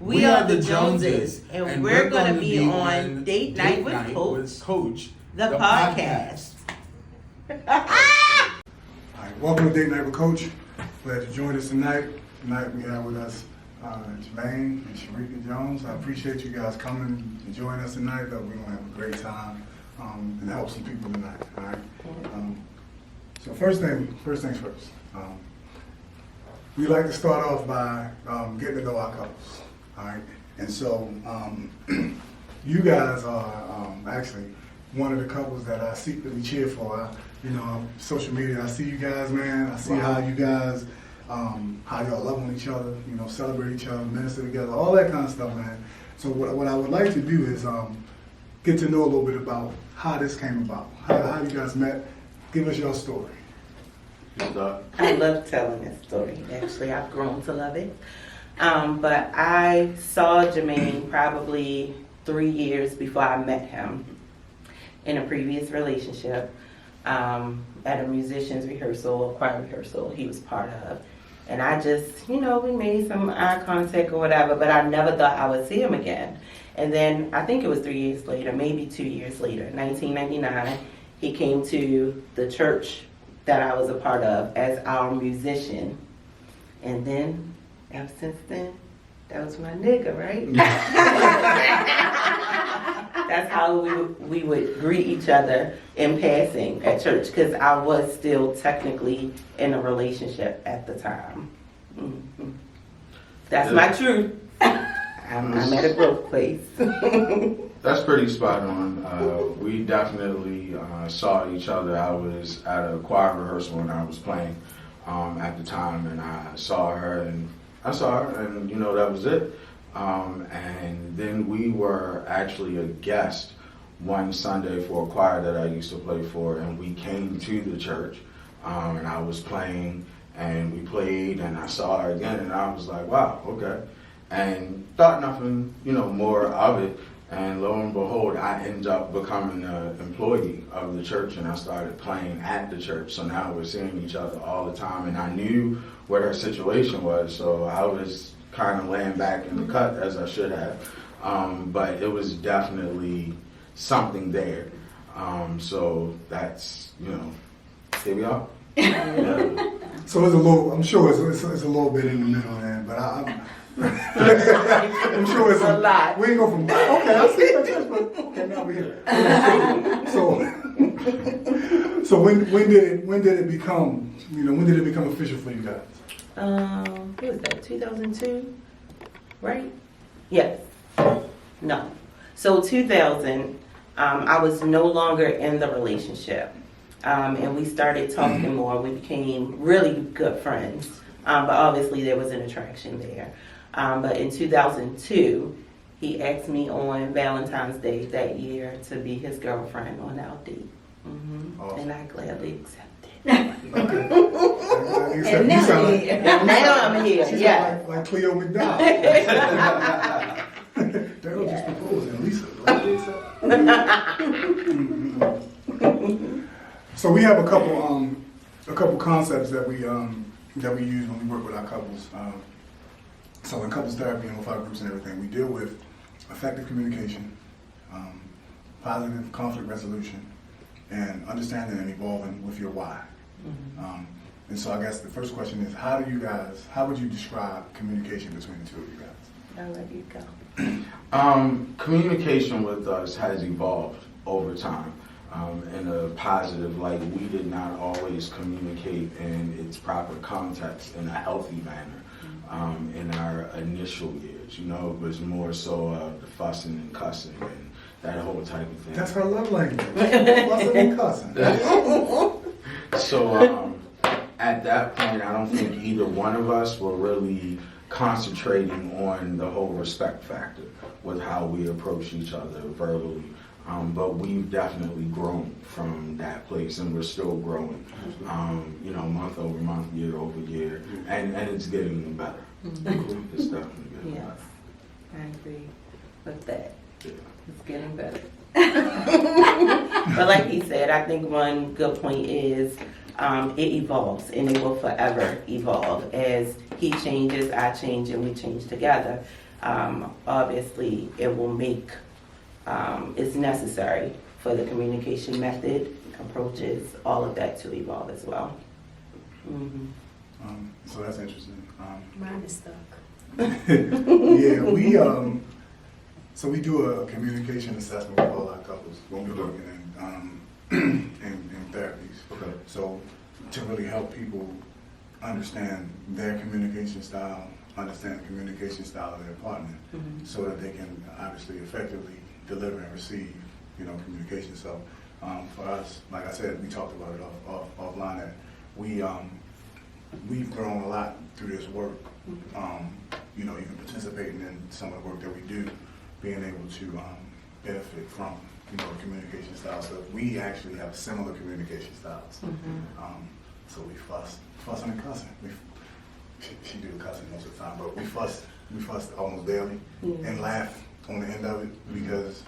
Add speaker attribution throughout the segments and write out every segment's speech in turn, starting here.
Speaker 1: We are the Joneses, and we're going to be on Date Night with Coach, the podcast.
Speaker 2: All right, welcome to Date Night with Coach. Glad you joined us tonight. Tonight we have with us Jermaine and Cherika Jones. I appreciate you guys coming to join us tonight. We're going to have a great time and help some people tonight. All right. So first things first. We like to start off by getting to know our couples. All right, and so you guys are actually one of the couples that I secretly cheer for. Social media, I see you guys, man. I see how you guys, how y'all love on each other, celebrate each other, minister together, all that kind of stuff, man. So what I would like to do is get to know a little bit about how this came about, how you guys met. Give us your story.
Speaker 1: I love telling this story. Actually, I've grown to love it. But I saw Jermaine probably 3 years before I met him in a previous relationship at a musician's rehearsal, a choir rehearsal he was part of. And I just, we made some eye contact or whatever, but I never thought I would see him again. And then I think it was 3 years later, maybe 2 years later, 1999, he came to the church that I was a part of as our musician. And then, ever since then, that was my nigga, right? That's how we would greet each other in passing at church, because I was still technically in a relationship at the time. Mm-hmm. That's my truth. I'm at a growth place.
Speaker 3: That's pretty spot on. We definitely saw each other. I was at a choir rehearsal and I was playing at the time, and I saw her, and that was it. And then we were actually a guest one Sunday for a choir that I used to play for, and we came to the church, and I was playing, and we played, and I saw her again, and I was like, wow, okay. And thought nothing, more of it. And lo and behold, I ended up becoming an employee of the church, and I started playing at the church. So now we're seeing each other all the time, and I knew what her situation was, so I was kind of laying back in the cut as I should have. But it was definitely something there. So that's, here we are. Yeah.
Speaker 2: So it's a little, I'm sure it's a little bit in the middle there, but I'm sure it's
Speaker 1: a lot.
Speaker 2: We ain't go from, okay, I see that church, but okay, now we're here. So when did it become official for you guys?
Speaker 1: What was that, 2002? Right? Yes. No. So 2000, I was no longer in the relationship. And we started talking more. We became really good friends. But obviously there was an attraction there. But in 2002, he asked me on Valentine's Day that year to be his girlfriend on our date. Mm-hmm. Awesome. And I gladly accepted.
Speaker 2: Okay.
Speaker 1: And now I'm here. Yeah.
Speaker 2: Like Cleo McDowell. Daryl just proposed, and Lisa. So we have a couple concepts that we use when we work with our couples. So in couples therapy and with our groups and everything, we deal with effective communication, positive conflict resolution, and understanding and evolving with your why. Mm-hmm. And so I guess the first question is, how would you describe communication between the two of you guys?
Speaker 1: I'll let you go.
Speaker 3: Communication with us has evolved over time. In a positive light, we did not always communicate in its proper context in a healthy manner in our initial years. It was more so the fussing and cussing and that whole type of thing.
Speaker 2: That's her love language. Fussing and cussing.
Speaker 3: So at that point, I don't think either one of us were really concentrating on the whole respect factor with how we approach each other verbally. But we've definitely grown from that place, and we're still growing, month over month, year over year, and it's getting better. Mm-hmm. It's definitely getting better.
Speaker 1: I agree with that.
Speaker 3: Yeah.
Speaker 1: It's getting better. But like he said, I think one good point is it evolves, and it will forever evolve as he changes, I change, and we change together, obviously it will make, it's necessary for the communication method, approaches, all of that to evolve as well. Mm-hmm.
Speaker 2: So that's interesting.
Speaker 4: Mine is stuck.
Speaker 2: Yeah, so we do a communication assessment with all our couples when we're working in therapies.
Speaker 3: Okay.
Speaker 2: So to really help people understand their communication style, understand the communication style of their partner,
Speaker 1: Mm-hmm.
Speaker 2: so that they can obviously effectively deliver and receive, communication. So for us, like I said, we talked about it offline that we've grown a lot through this work. Even participating in some of the work that we do, being able to benefit from communication styles. So we actually have similar communication styles.
Speaker 1: Mm-hmm.
Speaker 2: So we fussing and cussing. She do the cussing most of the time, but we fuss almost daily and laugh on the end of it because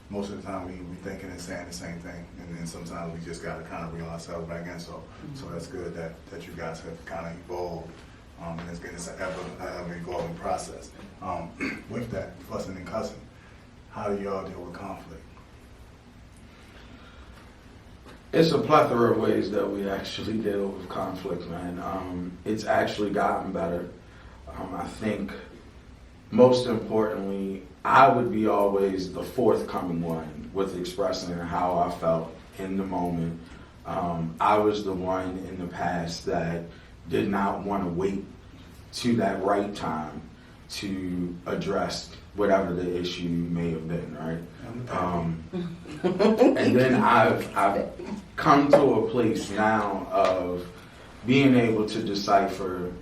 Speaker 2: most of the time we thinking and saying the same thing, and then sometimes we just got to kind of reel ourselves back in. So that's good that you guys have kind of evolved, and it's an ever evolving process. With that fussing and cussing, how do y'all deal with conflict?
Speaker 3: It's a plethora of ways that we actually deal with conflict, man. It's actually gotten better. I think most importantly, I would be always the forthcoming one with expressing how I felt in the moment. I was the one in the past that did not want to wait to that right time to address whatever the issue may have been, right? And then I've come to a place now of being able to decipher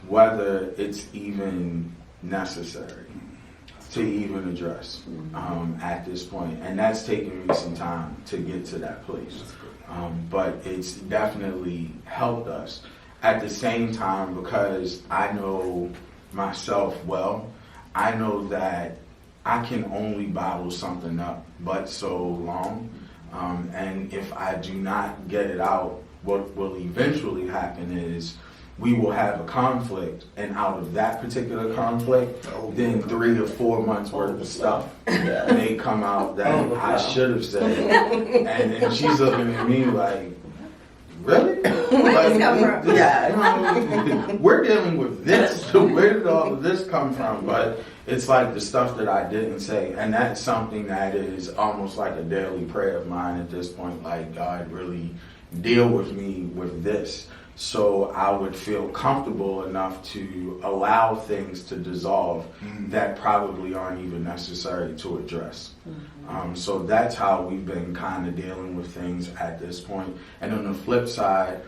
Speaker 3: whether it's even necessary to even address at this point. And that's taken me some time to get to that place. But it's definitely helped us. At the same time, because I know myself well, I know that I can only bottle something up but so long. And if I do not get it out, what will eventually happen is we will have a conflict, and out of that particular conflict, then 3 or 4 months worth of stuff may come out that I should have said. And then she's looking at me like, really?
Speaker 4: Where did this come from?
Speaker 3: We're dealing with this. Where did all of this come from? But it's like the stuff that I didn't say. And that's something that is almost like a daily prayer of mine at this point. Like, God, really deal with me with this. So I would feel comfortable enough to allow things to dissolve that probably aren't even necessary to address. So that's how we've been kind of dealing with things at this point. And on the flip side,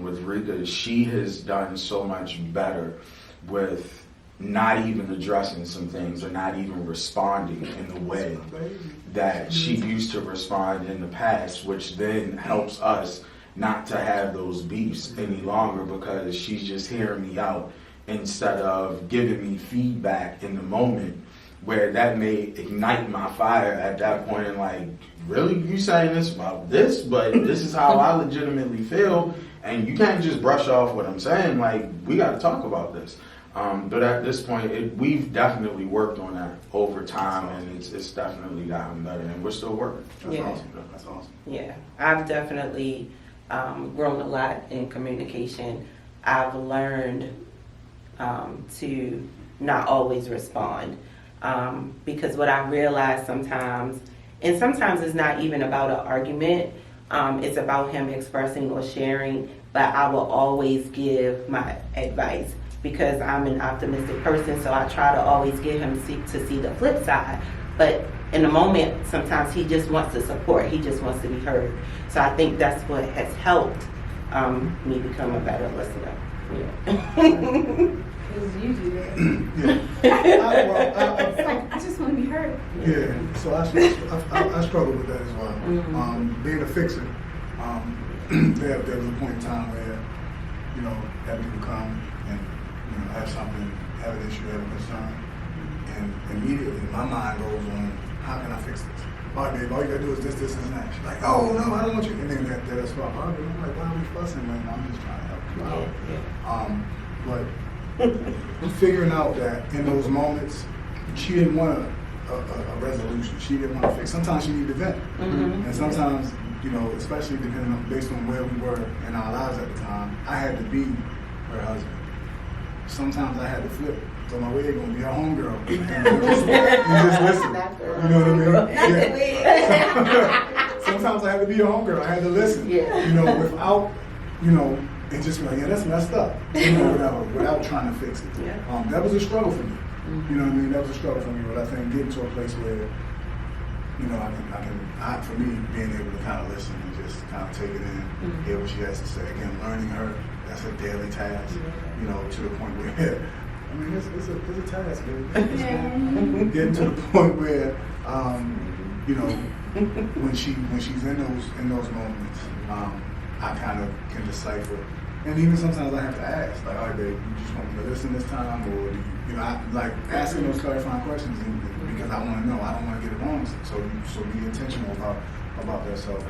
Speaker 3: with Rika, she has done so much better with not even addressing some things or not even responding in the way that she used to respond in the past, which then helps us not to have those beefs any longer because she's just hearing me out instead of giving me feedback in the moment where that may ignite my fire at that point and like, really, you saying this about this, but this is how I legitimately feel and you can't just brush off what I'm saying, like, we got to talk about this. But at this point, we've definitely worked on that over time, and it's definitely gotten better, and we're still working.
Speaker 2: That's awesome. That's awesome.
Speaker 1: Yeah, I've definitely grown a lot in communication. I've learned to not always respond because what I realize sometimes, and sometimes it's not even about an argument, it's about him expressing or sharing, but I will always give my advice because I'm an optimistic person, so I try to always get him to see the flip side. But in the moment, sometimes he just wants to support. He just wants to be heard. So I think that's what has helped me become a better listener. Yeah.
Speaker 4: Because you do that. I just want to be heard.
Speaker 2: Yeah, so I struggle with that as well. Being a fixer, there was a point in time where, that people come and, have something, have an issue, have a concern, and immediately my mind goes on, how can I fix this? All right, babe, all you gotta do is this, and that. She's like, oh, no, I don't want you. And then that'll start arguing. I'm like, why are we fussing, man? I'm just trying to help you out. But figuring out that in those moments, she didn't want a resolution. She didn't want to fix. Sometimes she needed to vent. And sometimes, you know, especially depending on, based on where we were in our lives at the time, I had to be her husband. Sometimes I had to flip. So my way gonna be her homegirl. And just listen. You know what I mean? Yeah. Sometimes I had to be her homegirl. I had to listen.
Speaker 1: Yeah.
Speaker 2: You know, without, you know, and just be like, yeah, that's messed up. You know, without trying to fix it.
Speaker 1: Yeah.
Speaker 2: That was a struggle for me. You know what I mean? That was a struggle for me. But I think getting to a place where, you know, for me, being able to kind of listen and just kind of take it in, hear what she has to say. Again, learning her, that's a daily task. You know, to the point where, I mean, it's a task, baby. Getting to the point where, you know, when she's in those moments, I kind of can decipher. And even sometimes I have to ask, like, all right, babe, you just want me to listen this time, or do you know, I like asking those clarifying questions because I want to know. I don't want to get it wrong. So be intentional about that self.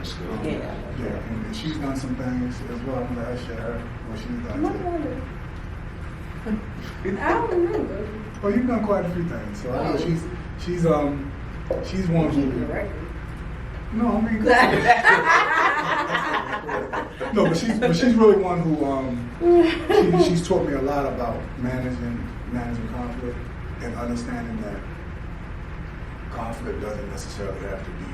Speaker 1: Yeah.
Speaker 2: And she's done some things as well. I'm gonna share her what she's done.
Speaker 4: I don't remember.
Speaker 2: Well, you've done quite a few things. So I know she's one who. No, I mean. No, but she's really one who she's taught me a lot about managing conflict and understanding that conflict doesn't necessarily have to be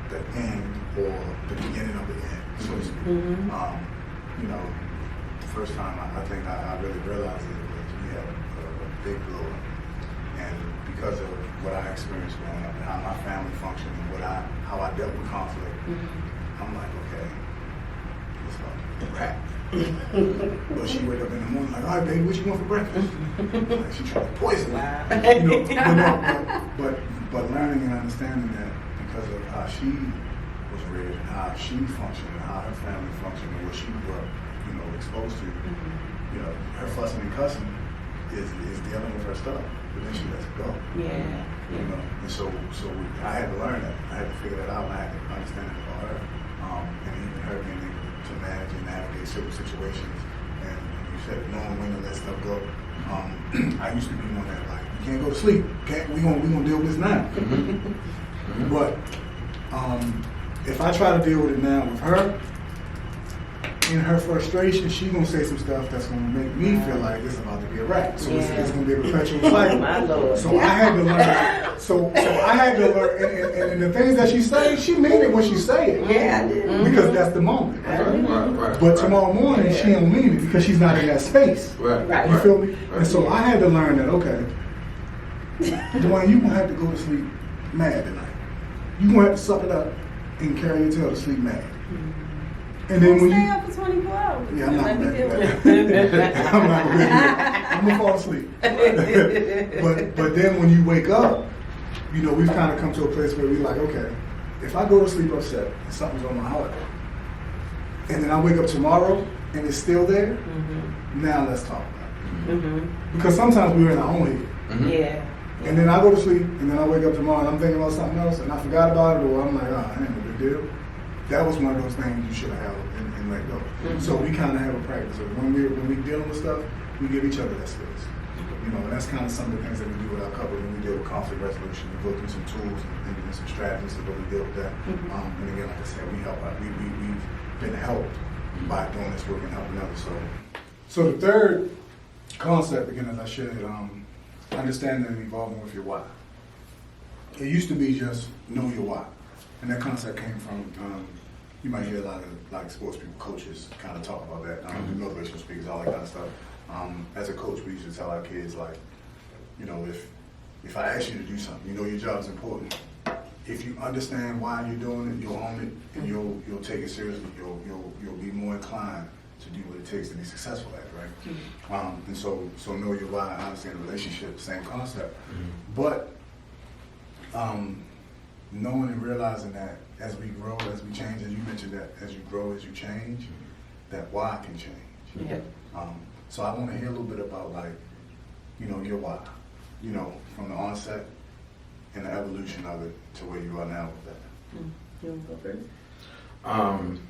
Speaker 2: the end or the beginning of the end, so to speak. You know, the first time I think I really realized it was we had a big blow up, and because of what I experienced growing up and how my family functioned and how I dealt with conflict, I'm like, okay, it's about to be a wrap. But she wake up in the morning like, all right, baby, what you want for breakfast? Like, she tried to poison me. You know, but learning and understanding that because of how she was raised and how she functioned and how her family functioned and what she grew up, you know, exposed to, you know, her fussing and cussing is dealing with her stuff, but then she lets it go.
Speaker 1: Yeah.
Speaker 2: You know, and so I had to learn that. I had to figure that out. And I had to understand it about her, and even her being able to manage and navigate certain situations. And you said knowing when to let stuff go. I used to be one that like, you can't go to sleep. We gonna deal with this now. But if I try to deal with it now with her, in her frustration, she gonna say some stuff that's gonna make me feel like it's about to be a wrap. So it's gonna be a perpetual cycle.
Speaker 1: My Lord.
Speaker 2: So I had to learn. So I had to learn, and the things that she said, she meant it when she said it.
Speaker 1: Yeah, I did.
Speaker 2: Because that's the moment.
Speaker 3: Right.
Speaker 2: But tomorrow morning, she don't mean it because she's not in that space.
Speaker 3: Right.
Speaker 2: You feel me? And so I had to learn that. Okay, Dwayne, you gonna have to go to sleep mad tonight. You gonna have to suck it up and carry your tail to sleep mad. And then when
Speaker 4: Stay
Speaker 2: you
Speaker 4: up for 24 hours.
Speaker 2: yeah, I'm not
Speaker 4: Let me
Speaker 2: gonna
Speaker 4: deal
Speaker 2: do
Speaker 4: with
Speaker 2: that. I'm not gonna do that. I'm gonna fall asleep. but then when you wake up, you know, we've kind of come to a place where we're like, okay, if I go to sleep upset and something's on my heart, and then I wake up tomorrow and it's still there, now let's talk about it. Because sometimes we're in our own head.
Speaker 1: Yeah.
Speaker 2: And then I go to sleep, and then I wake up tomorrow, and I'm thinking about something else, and I forgot about it, or I'm like, oh, ain't no big deal. That was one of those things you should have held and let go. So we kind of have a practice of when we're dealing with stuff, we give each other that space. You know, and that's kind of some of the things that we do with our couple when we deal with conflict resolution. We go through some tools and some strategies to really deal with that. And again, like I said, we help out. We've been helped by doing this work and helping others. So the third concept, again, as I shared, understanding and evolving with your why. It used to be just know your why. And that concept came from, you might hear a lot of like sports people, coaches kind of talk about that, motivational speakers, all that kind of stuff. As a coach, we used to tell our kids like, you know, if I ask you to do something, you know your job is important. If you understand why you're doing it, you'll own it and you'll take it seriously. You'll be more inclined to do what it takes to be successful at it, right? And so know your why, understand the relationship, same concept. But knowing and realizing that as we grow, as we change, as you mentioned that as you grow, as you change, that why can change.
Speaker 1: Yeah.
Speaker 2: So I want to hear a little bit about like, you know, your why, you know, from the onset and the evolution of it to where you are now with that.
Speaker 1: You want to go first?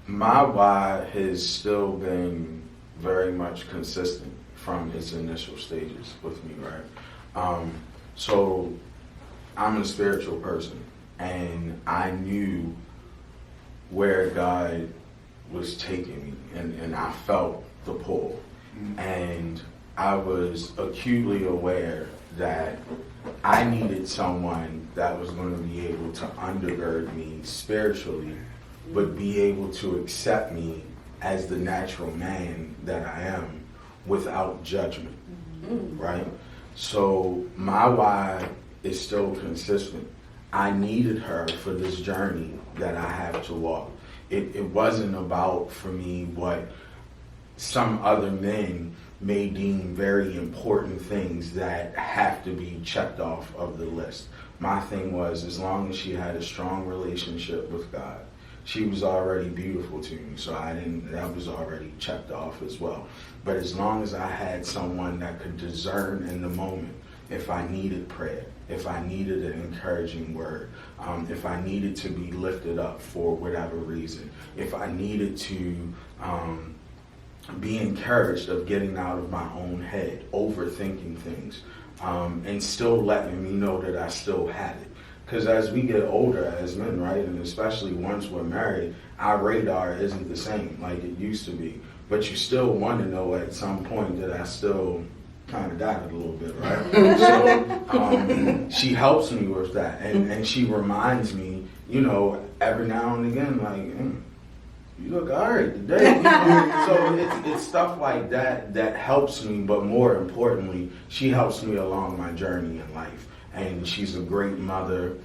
Speaker 3: My why has still been very much consistent. from its initial stages with me, right? So I'm a spiritual person, and I knew where God was taking me, and I felt the pull. And I was acutely aware that I needed someone that was going to be able to undergird me spiritually, but be able to accept me as the natural man that I am without judgment, right? So my why is still consistent. I needed her for this journey that I have to walk. It wasn't about, for me, what some other men may deem very important things that have to be checked off of the list. My thing was, as long as she had a strong relationship with God, she was already beautiful to me, so that was already checked off as well. But as long as I had someone that could discern in the moment, if I needed prayer, if I needed an encouraging word, if I needed to be lifted up for whatever reason, if I needed to be encouraged of getting out of my own head, overthinking things, and still letting me know that I still had it. Because as we get older as men, right, and especially once we're married, our radar isn't the same like it used to be. But you still want to know at some point that I still kind of got it a little bit, right? So she helps me with that, and she reminds me, every now and again, like, you look all right today. So it's stuff like that that helps me, but more importantly, she helps me along my journey in life. And she's a great mother,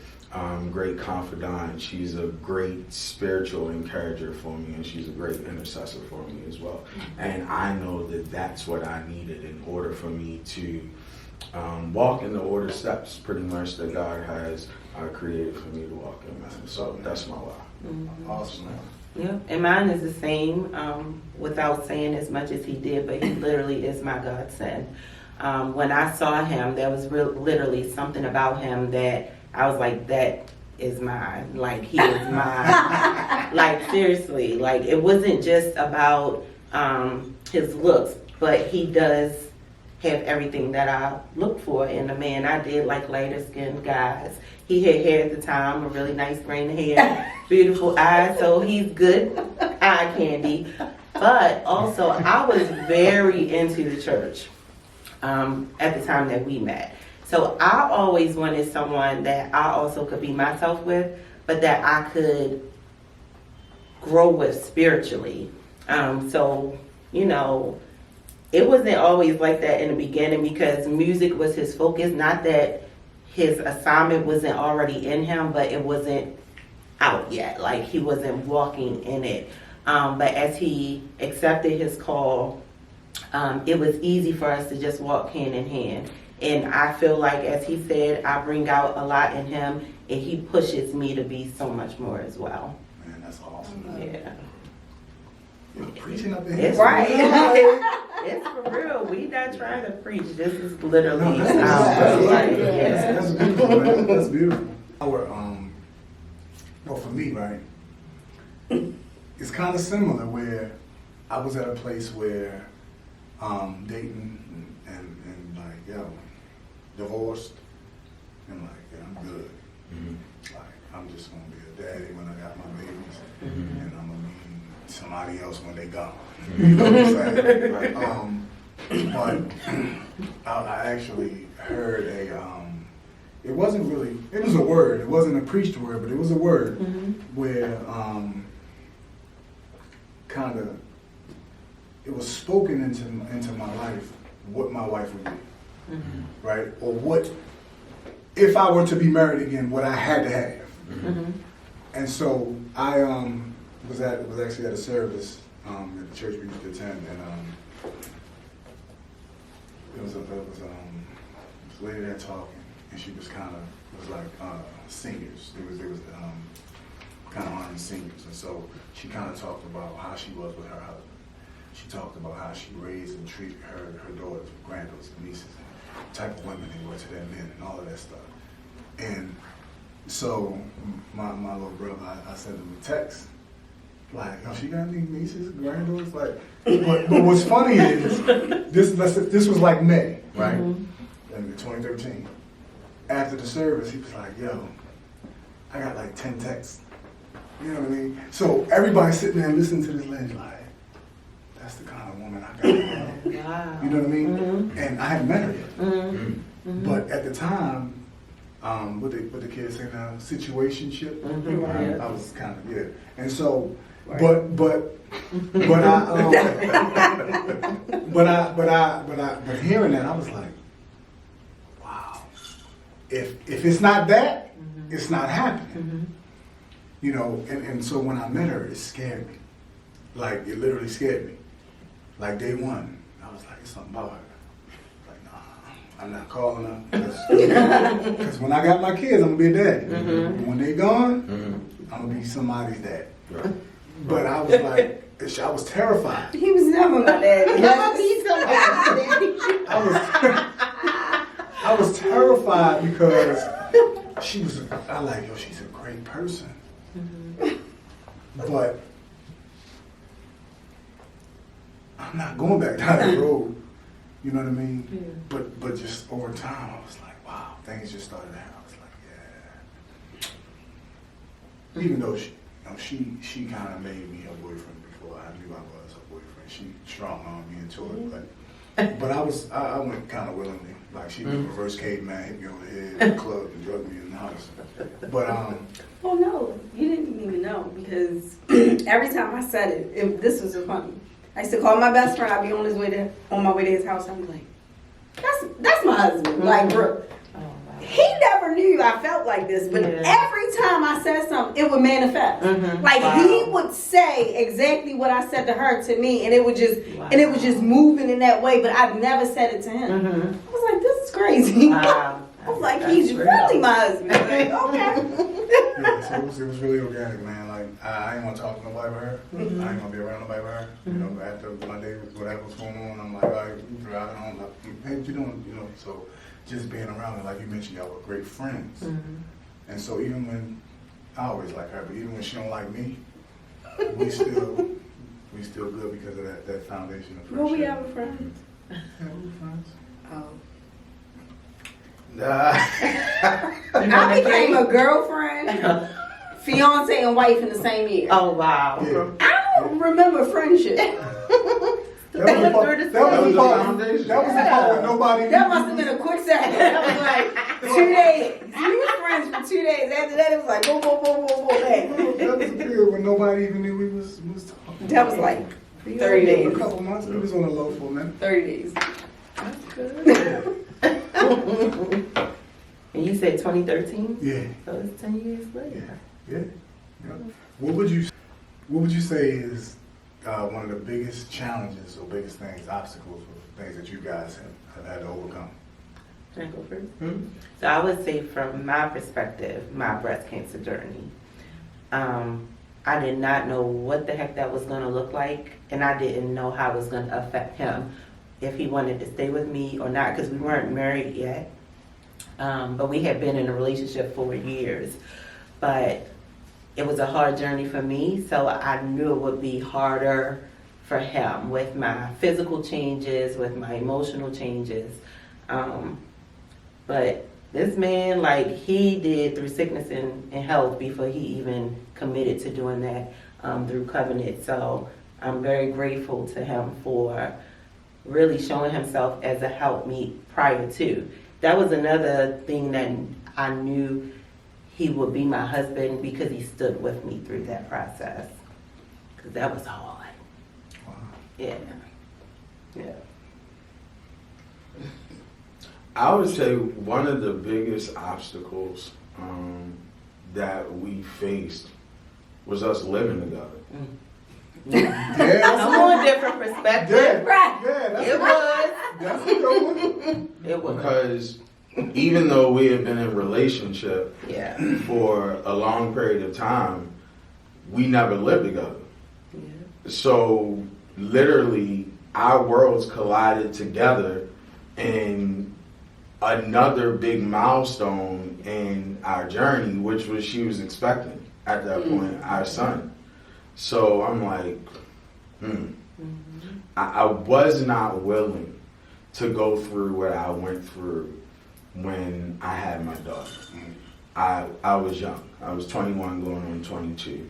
Speaker 3: great confidant. She's a great spiritual encourager for me, and she's a great intercessor for me as well. And I know that that's what I needed in order for me to walk in the order steps, pretty much, that God has created for me to walk in, man. So that's my why.
Speaker 1: Mm-hmm.
Speaker 2: Awesome.
Speaker 1: Yeah, and mine is the same, without saying as much as he did, but he literally is my godsend. When I saw him, there was literally something about him that I was like, that is mine. Like, he is mine. Like, seriously. Like, it wasn't just about his looks, but he does have everything that I look for in a man. I did like lighter skinned guys. He had hair at the time, a really nice green hair, beautiful eyes, so he's good eye candy. But also, I was very into the church at the time that we met. So I always wanted someone that I also could be myself with, but that I could grow with spiritually. So, it wasn't always like that in the beginning because music was his focus. Not that his assignment wasn't already in him, but it wasn't out yet. Like, he wasn't walking in it. But as he accepted his call, it was easy for us to just walk hand in hand. And I feel like, as he said, I bring out a lot in him, and he pushes me to be so much more as well.
Speaker 2: Man, that's awesome.
Speaker 1: Yeah.
Speaker 2: You're preaching up in here.
Speaker 1: It's right. It's for real. We not trying to preach. This is literally
Speaker 2: That's beautiful, man. That's beautiful. Well, for me, right, it's kind of similar where I was at a place where dating and like, divorced, and like, I'm good.
Speaker 3: Mm-hmm.
Speaker 2: Like, I'm just gonna be a daddy when I got my babies, and I'm gonna be somebody else when they gone. You know what I'm saying? But I actually heard it wasn't really, it was a word. It wasn't a preached word, but it was a word where kind of, it was spoken into my life what my wife would be, right? Or what, if I were to be married again, what I had to have. And so I was actually at a service at the church we used to attend, and there was a lady there talking, and she was kind of, was like seniors. There was kind of honoring seniors, and so she kind of talked about how she was with her husband. She talked about how she raised and treated her daughters, granddaughters, nieces, and the type of women they were to their men, and all of that stuff. And so my little brother, I sent him a text, Like, oh, she got any nieces, granddaughters? Like, but what's funny is, this was like May, right? In 2013. After the service, he was like, yo, I got like 10 texts. You know what I mean? So everybody's sitting there listening to this lady like, that's the kind of woman I got.
Speaker 1: Wow.
Speaker 2: You know what I mean? And I hadn't met her yet. But at the time, what the kids say now, situationship. I was kind of, yeah. And so, but hearing that, I was like, wow. If it's not that, it's not happening. You know, and so when I met her, it scared me. Like, it literally scared me. Like, day one, I was like, it's something about her. Like, nah, I'm not calling her. Because when I got my kids, I'm going to be a daddy. When they gone, I'm going to be somebody's dad.
Speaker 3: Right.
Speaker 2: But I was like, I was terrified.
Speaker 4: He was never my daddy.
Speaker 2: I was terrified because she's a great person. But I'm not going back down that road. You know what I mean? But just over time, I was like, wow, things just started to happen. I was like, yeah. Even though she kind of made me her boyfriend before I knew I was her boyfriend. She strong-armed me into it, but I went kind of willingly. Like, she was a reverse caveman, hit me over the head in the club and drugged me in the house. But
Speaker 4: Oh no, you didn't even know because every time I said it, this was so funny. I used to call my best friend. I'd be on my way to his house. I'd be like, "That's my husband." Like, bro, he never knew I felt like this, but every time I said something, it would manifest. Like he would say exactly what I said to her to me, and it would just moving in that way. But I've never said it to him. I was like, "This is crazy."
Speaker 1: Wow.
Speaker 4: I was like, "He's really my husband." Like, okay.
Speaker 2: yeah, so it was really organic, man. Like, I ain't want to talk to nobody with her. I ain't gonna be around nobody with her. You know, after my day, whatever was going on, I'm like, all right, you drive home. Like, hey, what you doing? You know, so just being around her, like you mentioned, y'all were great friends. And so even when I always like her, but even when she don't like me, we still good because of that foundation of friendship.
Speaker 4: Well, we have a friend.
Speaker 2: Yeah, we're friends.
Speaker 4: Oh.
Speaker 1: I
Speaker 4: I became a girlfriend, fiance, and wife in the same year.
Speaker 1: Oh wow.
Speaker 2: Yeah.
Speaker 4: I don't remember friendship.
Speaker 2: That was the part where nobody knew.
Speaker 4: That must have been a quick second. That was like 2 days. We were friends for 2 days. After that, it was like boom, boom, boom, boom, boom, bang.
Speaker 2: That was a period when nobody even knew we was talking.
Speaker 4: That was like
Speaker 2: We
Speaker 4: 30
Speaker 2: for
Speaker 4: days.
Speaker 2: a couple months. We was on a low for a minute.
Speaker 4: 30 days.
Speaker 1: That's good. And you said 2013?
Speaker 2: Yeah.
Speaker 1: So it's 10 years later.
Speaker 2: Yeah. What would you say is one of the biggest challenges or biggest things, obstacles, or things that you guys have had to overcome?
Speaker 1: Can I go first? So I would say from my perspective, my breast cancer journey, I did not know what the heck that was going to look like, and I didn't know how it was going to affect him, if he wanted to stay with me or not, because we weren't married yet. But we had been in a relationship for years. But it was a hard journey for me, so I knew it would be harder for him with my physical changes, with my emotional changes. But this man, like, he did through sickness and health before he even committed to doing that through covenant. So I'm very grateful to him for really showing himself as a helpmeet prior to. That was another thing that I knew he would be my husband, because he stood with me through that process. Because that was hard.
Speaker 2: Wow.
Speaker 1: Yeah.
Speaker 3: I would say one of the biggest obstacles that we faced was us living together.
Speaker 2: Yeah,
Speaker 1: I'm on a different perspective.
Speaker 2: Yeah.
Speaker 4: Right.
Speaker 2: Yeah,
Speaker 1: It was.
Speaker 2: that's a good one.
Speaker 1: It was.
Speaker 3: Because even though we had been in a relationship
Speaker 1: Yeah.
Speaker 3: for a long period of time, we never lived together.
Speaker 1: Yeah.
Speaker 3: So literally our worlds collided together in another big milestone in our journey, which was she was expecting at that point, our son. So I'm like, I was not willing to go through what I went through when I had my daughter. I was young. I was 21 going on 22.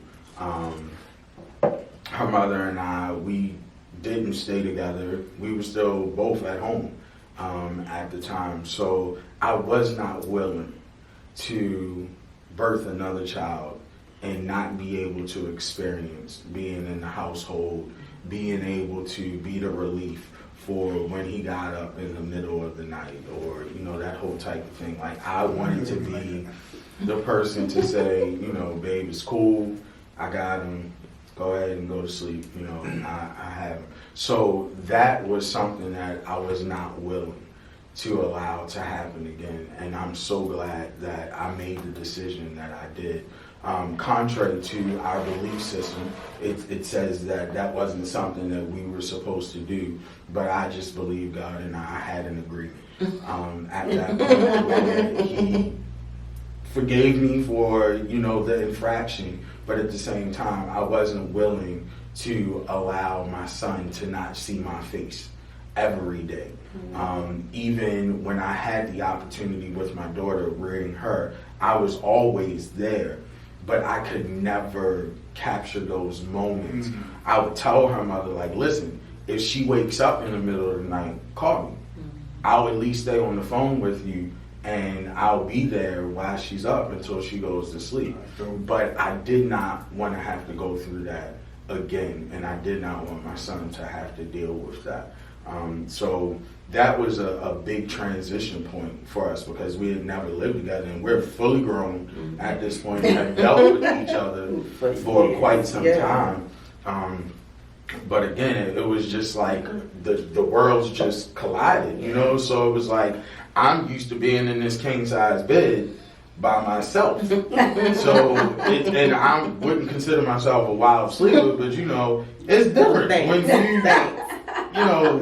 Speaker 3: Her mother and I, we didn't stay together. We were still both at home at the time. So I was not willing to birth another child and not be able to experience being in the household, being able to be the relief for when he got up in the middle of the night, or, you know, that whole type of thing. Like, I wanted to be the person to say, you know, babe, it's cool, I got him, go ahead and go to sleep, you know, I have him. So that was something that I was not willing to allow to happen again, and I'm so glad that I made the decision that I did. Contrary to our belief system, it says that that wasn't something that we were supposed to do, but I just believe God, and I had an agreement at that point where He forgave me for, you know, the infraction, but at the same time, I wasn't willing to allow my son to not see my face every day. Even when I had the opportunity with my daughter, rearing her, I was always there, but I could never capture those moments. I would tell her mother, like, listen, if she wakes up in the middle of the night, call me. I'll at least stay on the phone with you, and I'll be there while she's up until she goes to sleep. But I did not want to have to go through that again, and I did not want my son to have to deal with that. So that was a big transition point for us, because we had never lived together, and we're fully grown at this point and have dealt with each other for quite some time. But again, it was just like the worlds just collided, you know? So it was like, I'm used to being in this king size bed by myself. So, and I wouldn't consider myself a wild sleeper, but you know, it's different when you know,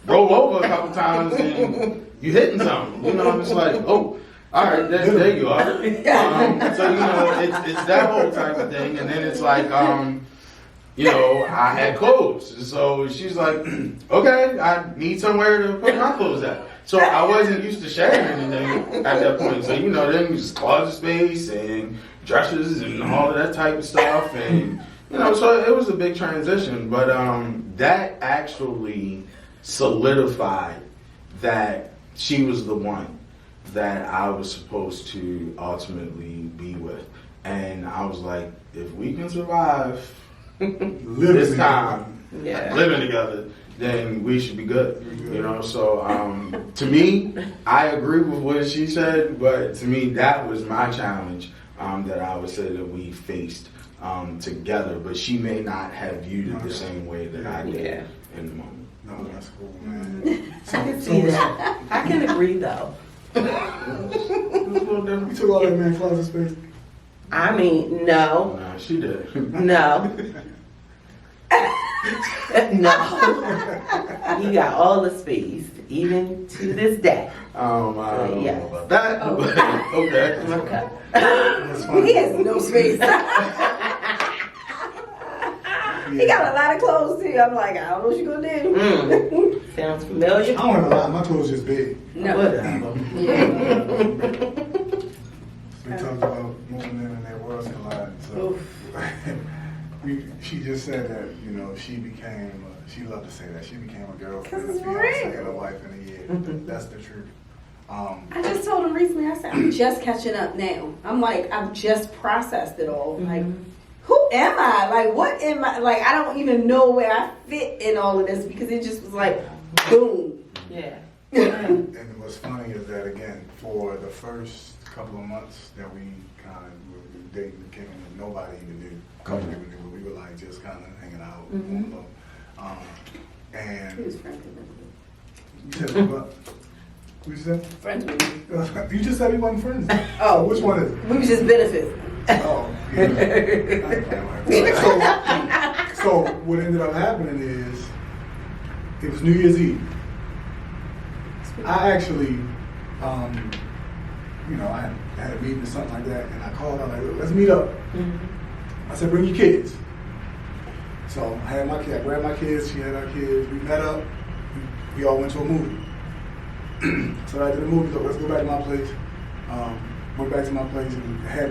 Speaker 3: roll over a couple times and you hitting something. You know, it's like, oh, all right, there you are. So, you know, it's that whole type of thing. And then it's like, you know, I had clothes. So she's like, okay, I need somewhere to put my clothes at. So I wasn't used to sharing anything at that point. So, you know, then just closet space and dresses and all of that type of stuff. And, you know, so it was a big transition. But that actually solidified that she was the one that I was supposed to ultimately be with. And I was like, if we can survive this time, living together, then we should be good, you know? So to me, I agree with what she said, but to me, that was my challenge that I would say that we faced together, but she may not have viewed it the same way that I did in the moment.
Speaker 2: No, that's cool, man.
Speaker 1: I can see that. I can agree, though.
Speaker 2: You took all that man closet space?
Speaker 1: I mean, no.
Speaker 3: Nah, she did.
Speaker 1: No. No. You got all the space, even to this day.
Speaker 3: I don't know
Speaker 1: yes.
Speaker 3: about that, but okay.
Speaker 1: Okay.
Speaker 2: That's fine.
Speaker 4: He has no space. He got a lot of clothes too. I'm like, I don't know what you gonna do.
Speaker 1: Sounds familiar.
Speaker 2: I don't have a lot. My clothes just big.
Speaker 4: No.
Speaker 1: Whatever.
Speaker 2: We talked about moving in and their worlds colliding. So she just said that, you know, she became, she loved to say that, she became a girlfriend, a fiance, and a wife in a year. That's the truth.
Speaker 4: I just told him recently, I said, I'm just catching up now. I'm like, I've just processed it all. Like, who am I? Like, what am I? Like, I don't even know where I fit in all of this, because it just was like, boom.
Speaker 1: Yeah.
Speaker 2: And what's funny is that, again, for the first couple of months that we kind of were dating and kicking, and nobody even knew. A couple people knew, but we were like just kind of hanging out. And
Speaker 4: He was friends with me.
Speaker 2: you said what? What you said?
Speaker 4: Friends with me.
Speaker 2: You just said we wasn't friends.
Speaker 4: Oh.
Speaker 2: Which one is it?
Speaker 4: We was just benefits.
Speaker 2: Oh, yeah. So what ended up happening is, it was New Year's Eve. I actually, you know, I had a meeting or something like that, and I called her like, let's meet up. I said, bring your kids. So I had my kid, I grabbed my kids, she had our kids, we met up, we all went to a movie. So after the movie, let's go back to my place. Went back to my place and had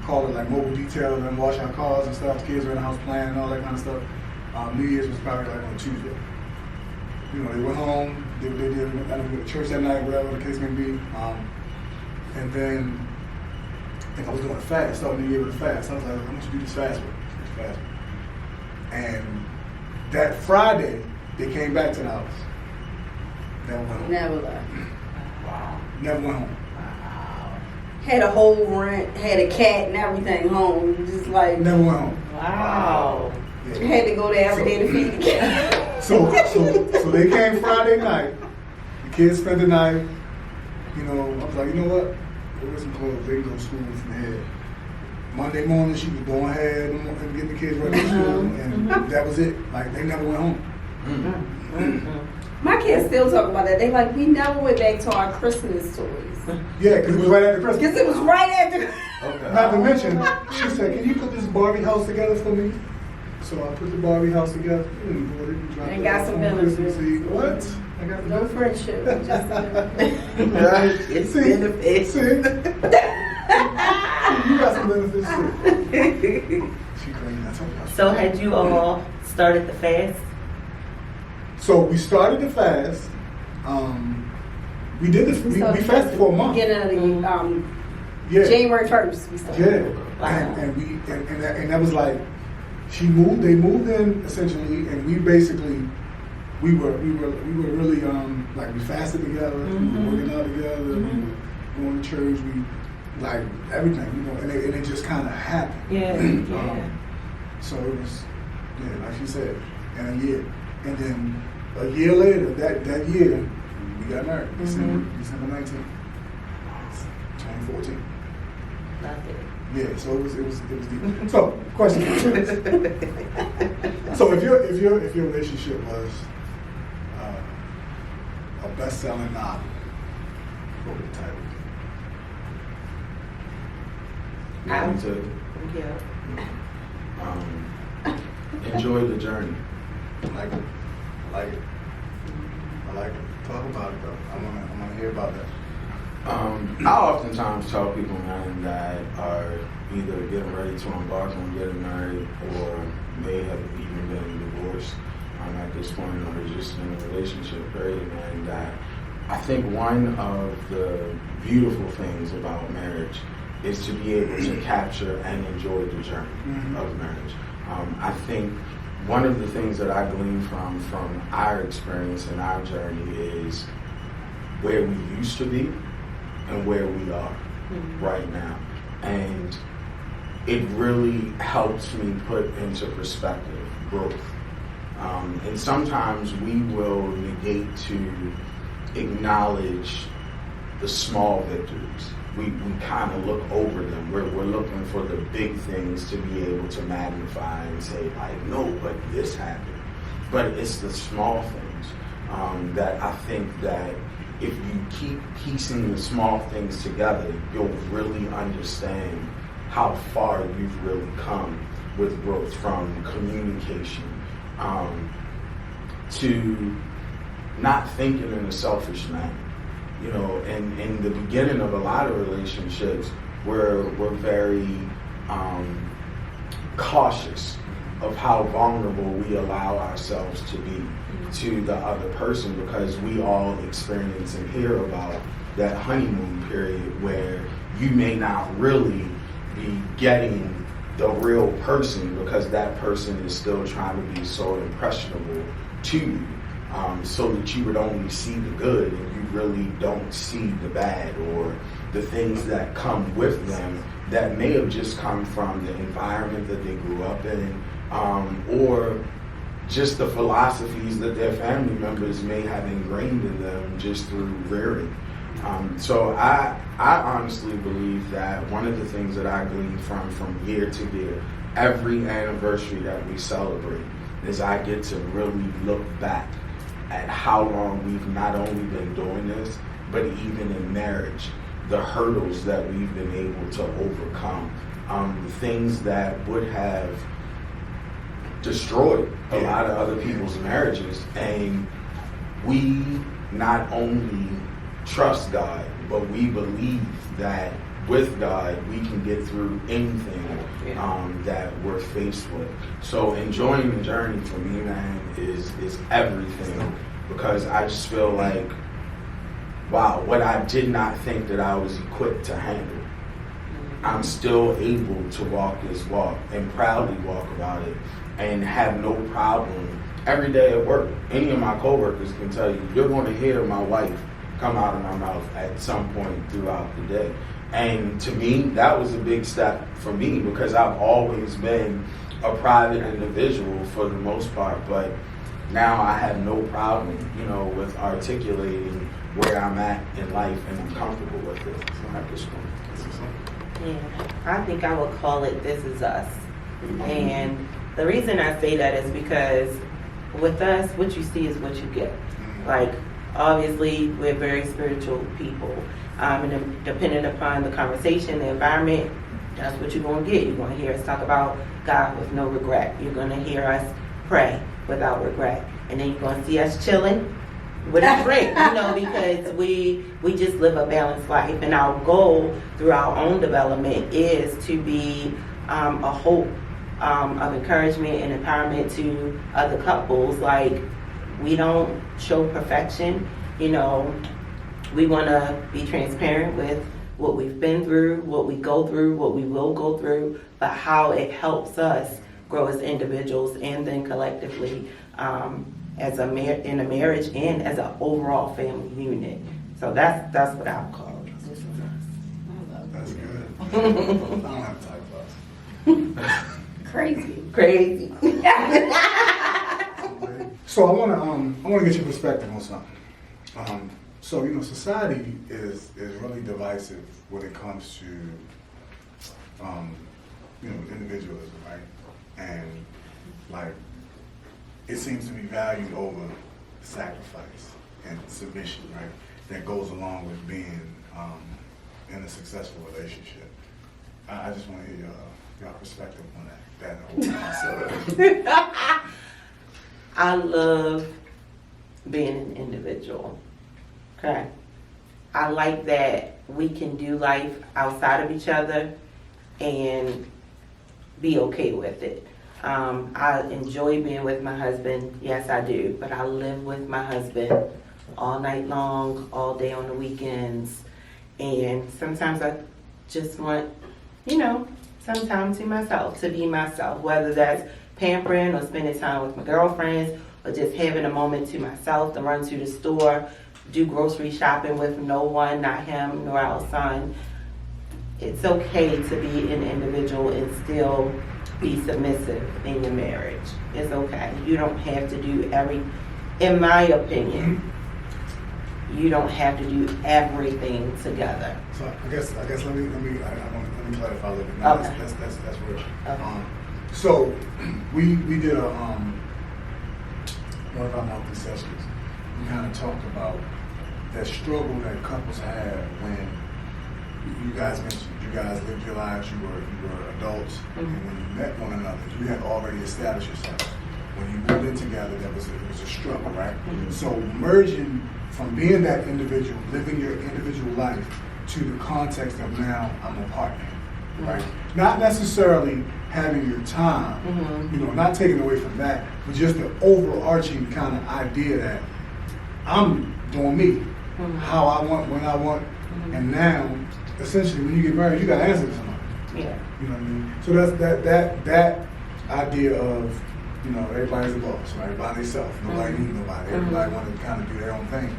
Speaker 2: call it like mobile detail and wash our cars and stuff. The kids were in the house playing and all that kind of stuff. New Year's was probably like on Tuesday. You know, they went home, they did, I don't go to church that night, whatever the case may be. And then I think I was doing a fast, starting the year with a fast. I was like, I want you to do this fast one. And that Friday, they came back to the house. Never went home.
Speaker 4: Never left.
Speaker 1: Wow.
Speaker 2: Never went home.
Speaker 4: Had a whole rent, had a cat and everything home. Just like
Speaker 2: Never went home.
Speaker 1: Wow.
Speaker 2: Yeah.
Speaker 4: had to go there every day to feed the cat.
Speaker 2: So they came Friday night. The kids spent the night. You know, I was like, you know what? Go get some clothes. They can go to school from here. Monday morning, she was going ahead and getting the kids ready for school, and that was it. Like, they never went home.
Speaker 4: My kids still talk about that. They like, we never went back to our Christmas toys.
Speaker 2: Yeah, because it was right after Christmas.
Speaker 4: Because it was right after.
Speaker 3: Okay.
Speaker 2: Not to mention, she said, can you put this Barbie house together for me? So I put the Barbie house together.
Speaker 4: And got some benefits.
Speaker 2: What? I got the
Speaker 4: No friendship. Just
Speaker 1: It's
Speaker 2: See?
Speaker 1: benefits.
Speaker 2: See? You got some benefits too. She crazy. I told you.
Speaker 1: So had you all started the fast?
Speaker 2: So we started the fast. We did this. We fasted for a month.
Speaker 4: Beginning of the
Speaker 2: Yeah.
Speaker 4: January 1st. We started.
Speaker 2: Yeah.
Speaker 1: Wow.
Speaker 2: And that was like, they moved in essentially, and we basically, we were really like we fasted together, we were working out together, we were going to church, we like everything, you know, and it just kind of happened.
Speaker 1: Yeah. Yeah.
Speaker 2: So it was, yeah, like she said, and a year, and then a year later, that year, we got married, December 19th, 2014.
Speaker 1: Loved it.
Speaker 2: Yeah, so it was deep. So, question. So if your relationship was a best-selling novel, what would the title be?
Speaker 1: I-
Speaker 3: Me too.
Speaker 1: Yeah.
Speaker 3: Enjoy the journey.
Speaker 2: I like it. Talk about it though. I wanna hear about that.
Speaker 3: I oftentimes tell people, man, that are either getting ready to embark on getting married or may have even been divorced at this point or just in a relationship period, man, that I think one of the beautiful things about marriage is to be able to capture and enjoy the journey of marriage. I think one of the things that I glean from our experience and our journey is where we used to be and where we are right now. And it really helps me put into perspective growth. And sometimes we will negate to acknowledge the small victories. We kind of look over them. We're looking for the big things to be able to magnify and say, like, no, but this happened. But it's the small things that I think that if you keep piecing the small things together, you'll really understand how far you've really come with growth, from communication to not thinking in a selfish manner. You know, and in the beginning of a lot of relationships, we're very cautious of how vulnerable we allow ourselves to be to the other person, because we all experience and hear about that honeymoon period where you may not really be getting the real person because that person is still trying to be so impressionable to you, so that you would only see the good and you really don't see the bad or the things that come with them that may have just come from the environment that they grew up in, or just the philosophies that their family members may have ingrained in them just through rearing. So I honestly believe that one of the things that I glean from year to year, every anniversary that we celebrate, is I get to really look back at how long we've not only been doing this, but even in marriage, the hurdles that we've been able to overcome, the things that would have destroyed a lot of other people's marriages. And we not only trust God, but we believe that with God we can get through anything that we're faced with. So enjoying the journey for me, man, is everything, because I just feel like, wow, what I did not think that I was equipped to handle, I'm still able to walk this walk and proudly walk about it and have no problem every day at work. Any of my coworkers can tell you, you're going to hear my wife come out of my mouth at some point throughout the day. And to me, that was a big step for me, because I've always been a private individual for the most part, but now I have no problem, with articulating where I'm at in life, and I'm comfortable with it at this point.
Speaker 1: Yeah, I think I would call it "This Is Us," and the reason I say that is because with us, what you see is what you get. Like, obviously, we're very spiritual people, and depending upon the conversation, the environment, that's what you're going to get. You're going to hear us talk about God with no regret. You're going to hear us pray without regret, and then you're going to see us chilling with a drink, because we just live a balanced life, and our goal through our own development is to be a hope of encouragement and empowerment to other couples. Like, we don't show perfection, we want to be transparent with what we've been through, what we go through, what we will go through, but how it helps us grow as individuals and then collectively in a marriage and as an overall family unit. So that's what I would call it. This is us.
Speaker 2: That's good. I don't have time for us.
Speaker 4: Crazy.
Speaker 2: So I want to get your perspective on something. So society is really divisive when it comes to individualism, right? And like, it seems to be valued over sacrifice and submission, right? That goes along with being in a successful relationship. I just want to hear your perspective on that whole concept.
Speaker 1: I love being an individual. Okay. I like that we can do life outside of each other and be okay with it. I enjoy being with my husband. Yes, I do. But I live with my husband all night long, all day on the weekends. And sometimes I just want, some time to myself, to be myself, whether that's pampering or spending time with my girlfriends or just having a moment to myself to run to the store, do grocery shopping with no one, not him nor our son. It's okay to be an individual and still be submissive in your marriage. It's okay. You don't have to do in my opinion, you don't have to do everything together.
Speaker 2: So I guess let me clarify a little bit.
Speaker 1: Okay.
Speaker 2: That's real.
Speaker 1: Okay.
Speaker 2: So we did one of our monthly sessions. We kind of talked about that struggle that couples have when you guys mentioned you guys lived your lives, you were adults, and when you met one another, you had already established yourselves. When you moved in together, it was a struggle, right? So merging from being that individual, living your individual life, to the context of now I'm a partner, right? Not necessarily having your time, not taking away from that, but just the overarching kind of idea that I'm doing me, how I want, when I want, and now, essentially, when you get married, you got to answer to somebody.
Speaker 1: Yeah.
Speaker 2: You know what I mean? So that's that idea of, everybody's a boss, right? By themselves. Nobody needs nobody. Everybody wants to kind of do their own thing.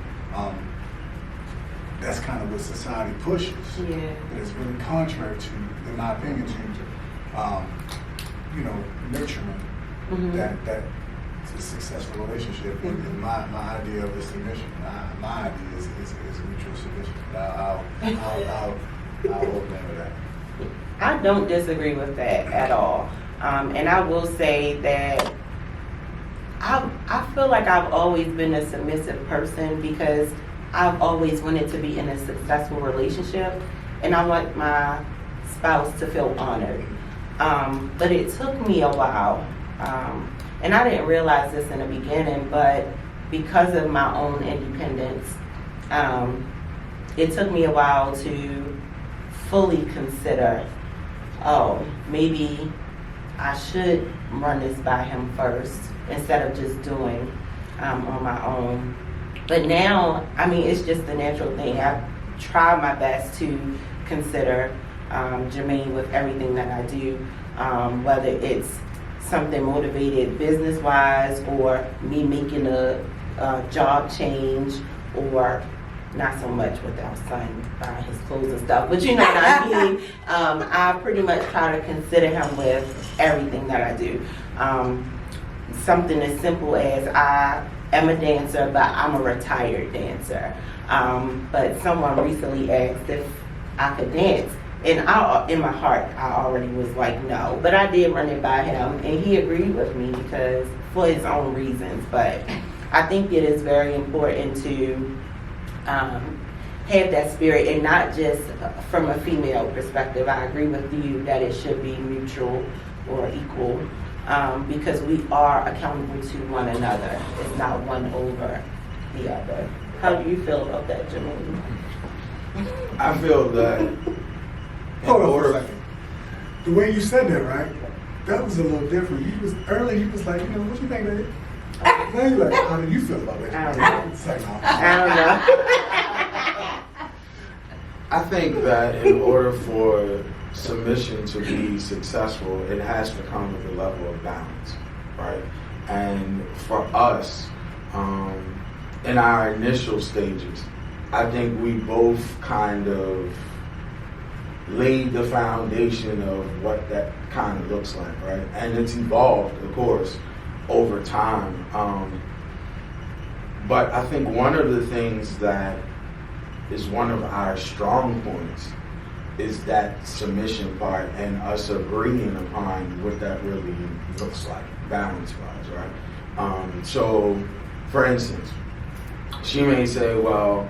Speaker 2: That's kind of what society pushes.
Speaker 1: Yeah.
Speaker 2: But it's really contrary to, in my opinion, to, nurturing that successful relationship. And my idea of the submission, my idea is mutual submission. I'll open with that.
Speaker 1: I don't disagree with that at all. And I will say that I feel like I've always been a submissive person because I've always wanted to be in a successful relationship and I want my spouse to feel honored. But it took me a while And I didn't realize this in the beginning, but because of my own independence, it took me a while to fully consider, oh, maybe I should run this by him first instead of just doing on my own. But now, I mean, it's just the natural thing. I try my best to consider Jermaine with everything that I do, whether it's something motivated business-wise or me making a job change, or not so much with our son buying his clothes and stuff, but you know what I mean. I pretty much try to consider him with everything that I do. Something as simple as I am a dancer, but I'm a retired dancer. But someone recently asked if I could dance, and in my heart, I already was like, no. But I did run it by him, and he agreed with me because for his own reasons. But I think it is very important to have that spirit, and not just from a female perspective. I agree with you that it should be mutual or equal, because we are accountable to one another. It's not one over the other. How do you feel about that, Jermaine?
Speaker 3: I feel that.
Speaker 2: Hold on for a second. The way you said that, right? That was a little different. You was like, what you think of it? Now you're like, how do you feel about it?
Speaker 1: I don't know.
Speaker 2: It's like, no.
Speaker 1: I don't know.
Speaker 3: I think that in order for submission to be successful, it has to come with a level of balance, right? And for us, in our initial stages, I think we both kind of laid the foundation of what that kind of looks like, right? And it's evolved, of course, over time. But I think one of the things that is one of our strong points is that submission part and us agreeing upon what that really looks like, balance-wise, right? So, for instance, she may say, well,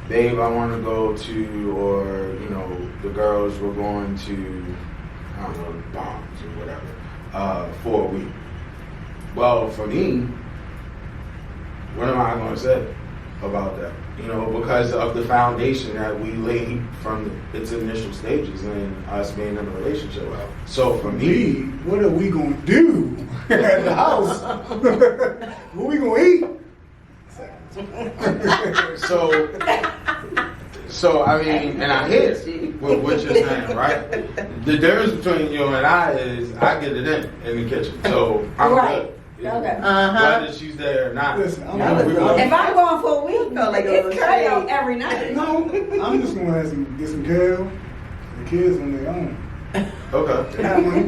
Speaker 3: babe, I want to go to, or, the girls were going to, I don't know, Bombs or whatever, for a week. Well, for me, what am I going to say about that? Because of the foundation that we laid from its initial stages and us being in a relationship. So for me,
Speaker 2: what are we going to do at the house? What we going to eat?
Speaker 3: So I mean, and I hear what you're saying, right? The difference between you and I is I get it in the kitchen, so I'm
Speaker 4: Right.
Speaker 3: good.
Speaker 4: Okay.
Speaker 3: Whether she's there or not.
Speaker 2: Listen,
Speaker 4: If I'm going for a week, it's carry every night.
Speaker 2: No, I'm just going to get some kale. The kids on their own.
Speaker 3: Okay.
Speaker 2: They got money.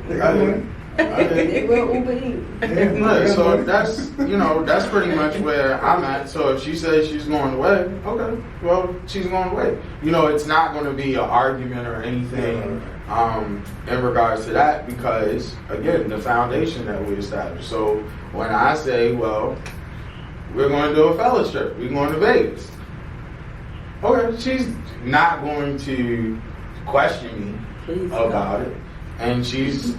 Speaker 2: They got money.
Speaker 4: They will Uber Eats.
Speaker 3: Yeah, so that's pretty much where I'm at. So if she says she's going away, okay, well, she's going away. It's not going to be an argument or anything in regards to that, because, again, the foundation that we established. So when I say, well, we're going to do a fellas trip, we're going to Vegas, okay, she's not going to question me about it, and she's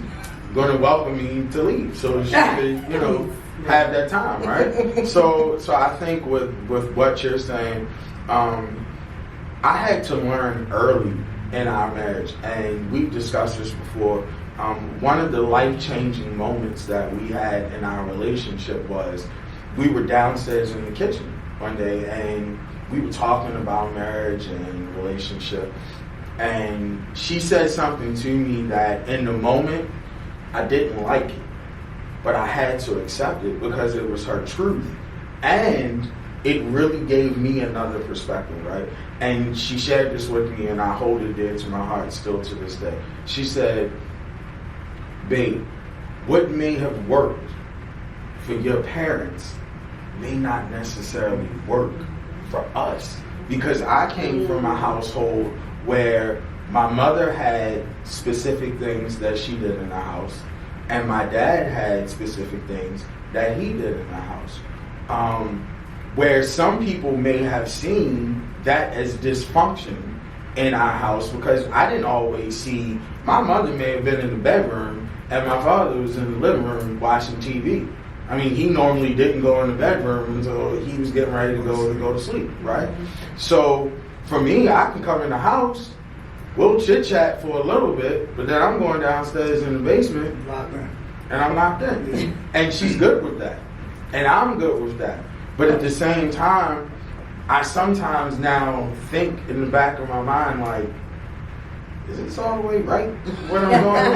Speaker 3: going to welcome me to leave, so she could, have that time, right? So I think with what you're saying, I had to learn early in our marriage, and we've discussed this before. One of the life-changing moments that we had in our relationship was we were downstairs in the kitchen one day, and we were talking about marriage and relationship, and she said something to me that in the moment I didn't like it, but I had to accept it because it was her truth, and it really gave me another perspective, right? And she shared this with me, and I hold it dear to my heart still to this day. She said, babe, what may have worked for your parents may not necessarily work for us, because I came from a household where my mother had specific things that she did in the house, and my dad had specific things that he did in the house. Where some people may have seen that as dysfunction in our house, because I didn't always see, my mother may have been in the bedroom and my father was in the living room watching TV. I mean, he normally didn't go in the bedroom until he was getting ready to go to sleep, right? So for me, I can come in the house, we'll chit chat for a little bit, but then I'm going downstairs in the basement
Speaker 2: Locked in.
Speaker 3: and I'm locked in. And she's good with that. And I'm good with that. But at the same time, I sometimes now think in the back of my mind, like, is this all the way right what I'm doing?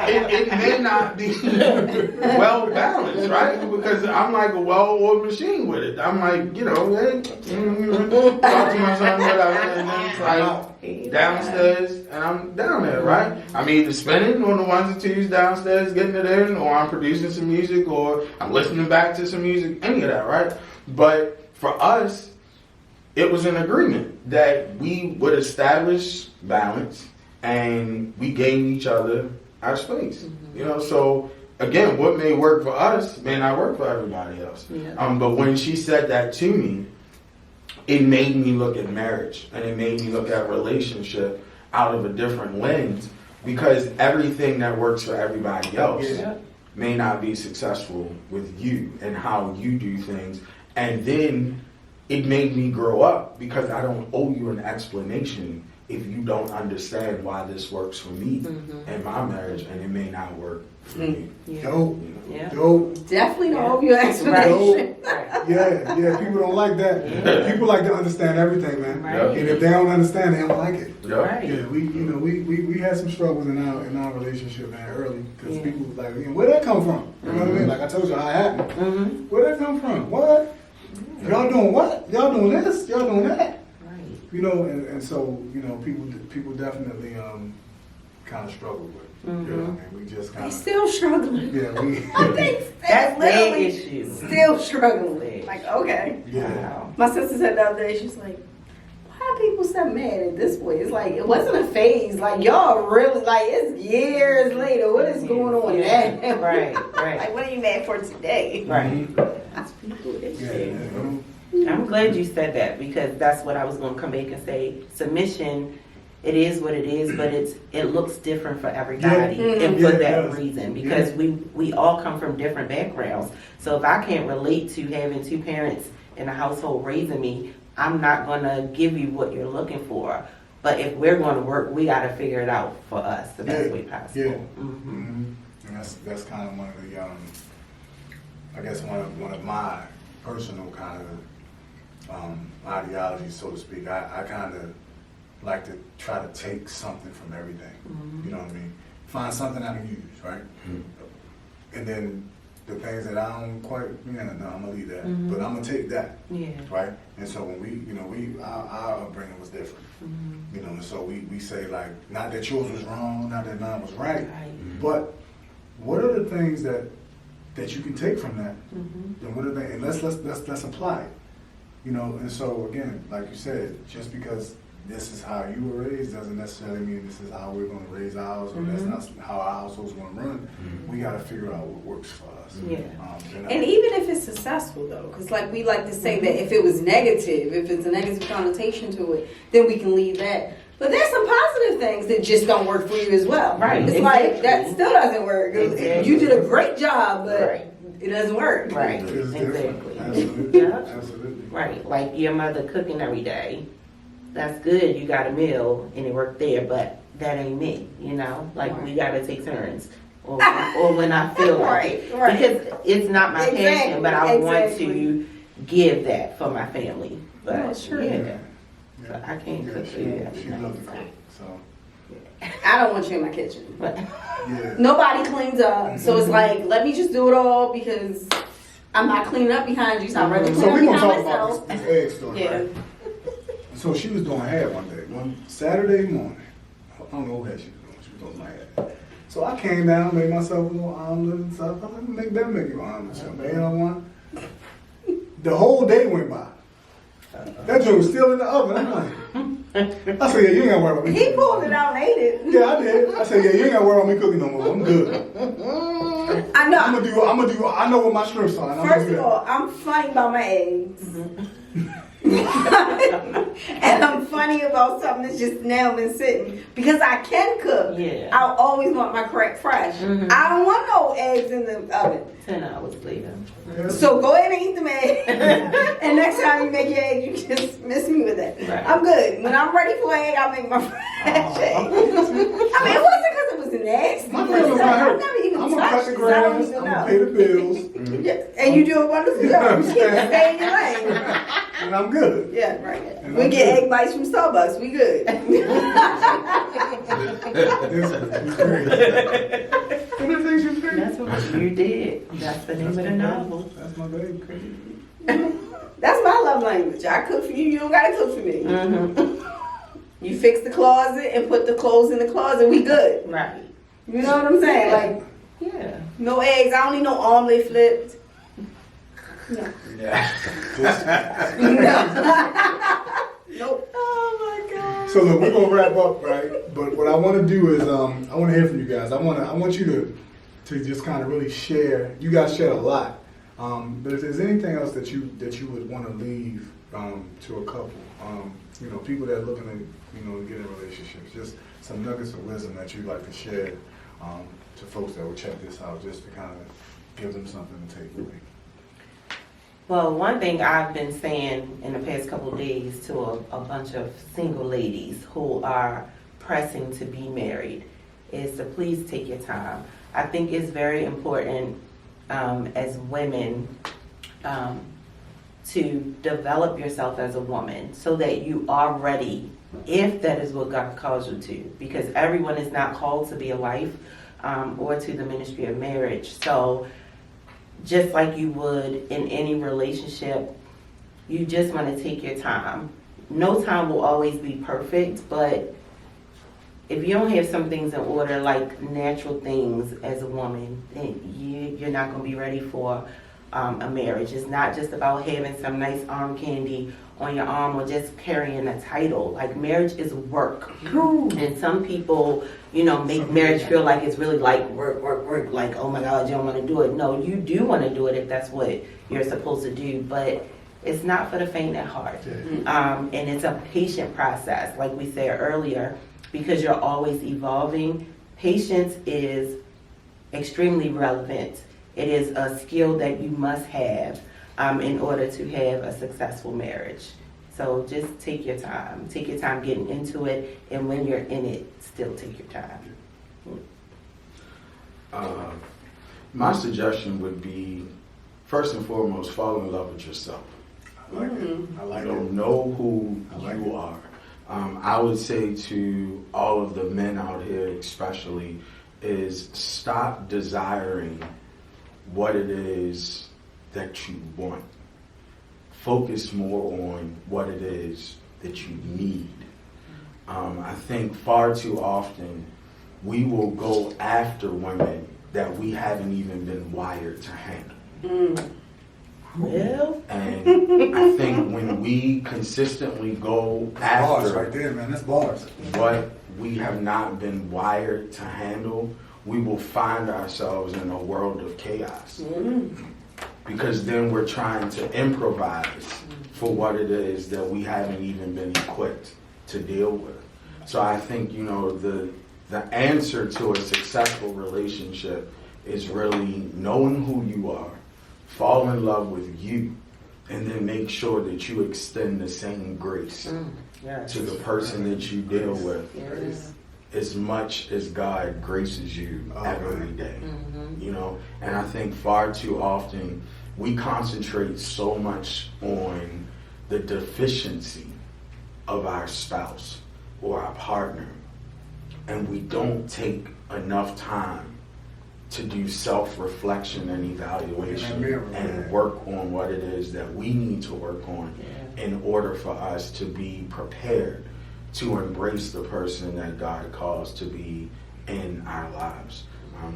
Speaker 3: it may not be well balanced, right? Because I'm like a well-oiled machine with it. I'm like, you know, hey, talk to my son, and then it's like downstairs, and I'm down there, right? I'm either spinning on the ones and twos downstairs, getting it in, or I'm producing some music, or I'm listening back to some music, any of that, right? But for us, it was an agreement that we would establish balance and we gave each other our space. Mm-hmm. You know, so again, what may work for us may not work for everybody else. Yeah. But when she said that to me, it made me look at marriage and it made me look at relationship out of a different lens, because everything that works for everybody else may not be successful with you and how you do things. And then it made me grow up, because I don't owe you an explanation if you don't understand why this works for me and my marriage, and it may not work for me.
Speaker 2: Yeah.
Speaker 4: Dope. Definitely don't owe you an explanation.
Speaker 2: Yeah, people don't like that. Yeah. People like to understand everything, man. Right. And if they don't understand, they don't like it.
Speaker 1: Right.
Speaker 2: Yeah, we had some struggles in our relationship, man, early, because people was like, where that come from? You know what I mean? Like I told you how it happened. Where that come from? What? Y'all doing what? Y'all doing this? Y'all doing that? Right. You know, and so, you know, people definitely kind of struggle with it. You know what I mean? We just kind of...
Speaker 4: They still struggling.
Speaker 2: Yeah,
Speaker 4: I think
Speaker 1: that's
Speaker 4: literally
Speaker 1: their issue.
Speaker 4: Still struggling. Like, okay.
Speaker 2: Yeah.
Speaker 1: Wow.
Speaker 4: My sister said the other day, she's like, why are people so mad at this way? It's like, it wasn't a phase. Like, y'all really, like, it's years later. What is going on now?
Speaker 1: Right.
Speaker 4: Like, what are you mad for today?
Speaker 1: Right. That's people's issue. I'm glad you said that, because that's what I was going to come back and say. Submission, it is what it is, but it looks different for everybody, and for that reason, because we all come from different backgrounds. So if I can't relate to having two parents in a household raising me, I'm not going to give you what you're looking for. But if we're going to work, we got to figure it out for us the best way possible.
Speaker 2: Yeah. And that's kind of one of the I guess one of my personal kind of ideologies, so to speak. I kind of like to try to take something from everything. You know what I mean? Find something I can use, right? And then the things that I don't quite, no, I'm gonna leave that. But I'm gonna take that, right? And so when our upbringing was different, you know, and so we say, like, not that yours was wrong, not that mine was right, but what are the things that you can take from that? And what are they? And let's apply it, you know. And so again, like you said, just because this is how you were raised doesn't necessarily mean this is how we're going to raise ours, or that's not how our household's going to run. We got to figure out what works for us.
Speaker 4: And even if it's successful, though, because like we like to say that if it was negative, if it's a negative connotation to it, then we can leave that. But there's some positive things that just don't work for you as well.
Speaker 1: Right.
Speaker 4: It's like that still doesn't work.
Speaker 1: Exactly.
Speaker 4: You did a great job, but it doesn't work.
Speaker 1: Right.
Speaker 2: It's
Speaker 1: Exactly.
Speaker 2: Absolutely.
Speaker 1: Yeah.
Speaker 2: Absolutely.
Speaker 1: Right. Like your mother cooking every day. That's good. You got a meal and it worked there, but that ain't me. You know, like we gotta take turns, or when I feel like it, because it's not my passion, but I want to give that for my family. But but I can't cook.
Speaker 2: She loves to cook, so.
Speaker 4: I don't want you in my kitchen.
Speaker 2: Yeah.
Speaker 4: Nobody cleans up, so it's like, let me just do it all, because I'm not cleaning up behind you, so I'd rather
Speaker 2: So
Speaker 4: clean up
Speaker 2: we're gonna
Speaker 4: behind
Speaker 2: talk
Speaker 4: myself.
Speaker 2: about this egg story, right? So she was doing hair one Saturday morning. I don't know what hair she was doing. She was doing my hair. So I came down, made myself a little omelet and stuff. I was like, make you an omelet. So I made her one. The whole day went by. That joint was still in the oven. I'm like, I said, yeah, you ain't gotta worry about me.
Speaker 4: He pulled it out and ate it.
Speaker 2: Yeah, I did. I said, yeah, you ain't gotta worry about me cooking no more. I'm good.
Speaker 4: I know.
Speaker 2: I'm gonna do. I know what my strengths are.
Speaker 4: First of all, I'm funny about my eggs. And I'm funny about something that's just now been sitting because I can cook.
Speaker 1: Yeah.
Speaker 4: I always want my crack fresh.
Speaker 1: Mhm.
Speaker 4: I don't want no eggs in the oven.
Speaker 1: 10 hours later.
Speaker 4: So go ahead and eat them eggs. And next time you make your egg, you just miss me with that.
Speaker 1: Right.
Speaker 4: I'm good. When I'm ready for an egg, I'll make my fresh egg. I mean, it wasn't because it was an egg.
Speaker 2: My feelings not
Speaker 4: I've
Speaker 2: hurt.
Speaker 4: never even
Speaker 2: I'm gonna cut
Speaker 4: touched
Speaker 2: the
Speaker 4: this. I don't
Speaker 2: grass.
Speaker 4: even
Speaker 2: I'm
Speaker 4: know.
Speaker 2: gonna pay the bills,
Speaker 4: Yeah, and you do a wonderful job. You keep stay in your lane.
Speaker 2: and I'm good.
Speaker 4: Yeah, right.
Speaker 2: And
Speaker 4: We
Speaker 2: I'm
Speaker 4: get
Speaker 2: good.
Speaker 4: egg bites from Starbucks. We good.
Speaker 2: This is great. One of the things you think.
Speaker 1: That's what you did. That's the name of the novel.
Speaker 2: That's my baby.
Speaker 4: That's my love language. I cook for you. You don't gotta cook for me.
Speaker 1: Mm-hmm.
Speaker 4: You fix the closet and put the clothes in the closet. We good.
Speaker 1: Right.
Speaker 4: You know what I'm saying? Like
Speaker 1: Yeah.
Speaker 4: no eggs. I don't need no omelet flipped. No.
Speaker 3: Yeah.
Speaker 4: No. Nope.
Speaker 1: Oh my God.
Speaker 2: So look, we're gonna wrap up, right? But what I want to do is, I want to hear from you guys. I want you to just kind of really share. You guys shared a lot. But if there's anything else that you would want to leave to a couple, people that are looking to get in relationships, just some nuggets of wisdom that you'd like to share to folks that will check this out, just to kind of give them something to take away.
Speaker 1: Well, one thing I've been saying in the past couple of days to a bunch of single ladies who are pressing to be married is to please take your time. I think it's very important as women to develop yourself as a woman so that you are ready if that is what God calls you to, because everyone is not called to be a wife or to the ministry of marriage. So just like you would in any relationship, you just want to take your time. No time will always be perfect, but if you don't have some things in order, like natural things as a woman, then you're not going to be ready for a marriage. It's not just about having some nice arm candy on your arm or just carrying a title. Like, marriage is work. And some people, make marriage feel like it's really like work. Like, oh my God, you don't want to do it. No, you do want to do it if that's what you're supposed to do, but it's not for the faint at heart. And it's a patient process, like we said earlier, because you're always evolving. Patience is extremely relevant. It is a skill that you must have in order to have a successful marriage. So just take your time. Take your time getting into it, and when you're in it, still take your time.
Speaker 3: My suggestion would be, first and foremost, fall in love with yourself.
Speaker 2: I like it. I like it.
Speaker 3: Know who
Speaker 2: I like
Speaker 3: you
Speaker 2: it.
Speaker 3: are. I would say to all of the men out here especially, is stop desiring what it is that you want. Focus more on what it is that you need. I think far too often we will go after women that we haven't even been wired to handle.
Speaker 1: Well,
Speaker 3: And I think when we consistently go
Speaker 2: Bars right
Speaker 3: after
Speaker 2: there, man. That's bars.
Speaker 3: what we have not been wired to handle, we will find ourselves in a world of chaos. Because then we're trying to improvise for what it is that we haven't even been equipped to deal with. So I think, the answer to a successful relationship is really knowing who you are, fall in love with you, and then make sure that you extend the same grace
Speaker 1: yes.
Speaker 3: to the person that you deal with
Speaker 1: Yes.
Speaker 3: as much as God graces you every day.
Speaker 1: Mm-hmm.
Speaker 3: And I think far too often we concentrate so much on the deficiency of our spouse or our partner, and we don't take enough time to do self-reflection and evaluation and work on what it is that we need to work on in order for us to be prepared to embrace the person that God calls to be in our lives.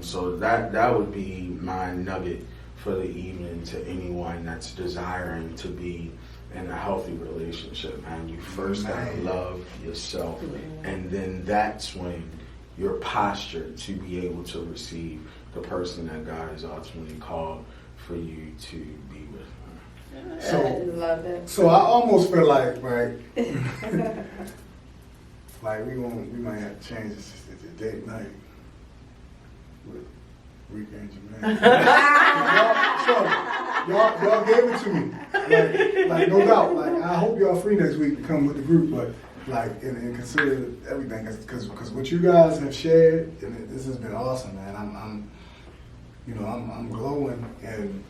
Speaker 3: So that would be my nugget for the evening to anyone that's desiring to be in a healthy relationship. And you first got to love yourself, and then that's when your posture to be able to receive the person that God has ultimately called for you to be with.
Speaker 4: I
Speaker 2: So,
Speaker 4: love it.
Speaker 2: so I almost feel like, right, like we might have to change this to date night with Rika and Jermaine. y'all gave it to me, like no doubt. Like I hope y'all free next week to come with the group, but like and consider everything, because what you guys have shared, and this has been awesome, man. I'm glowing and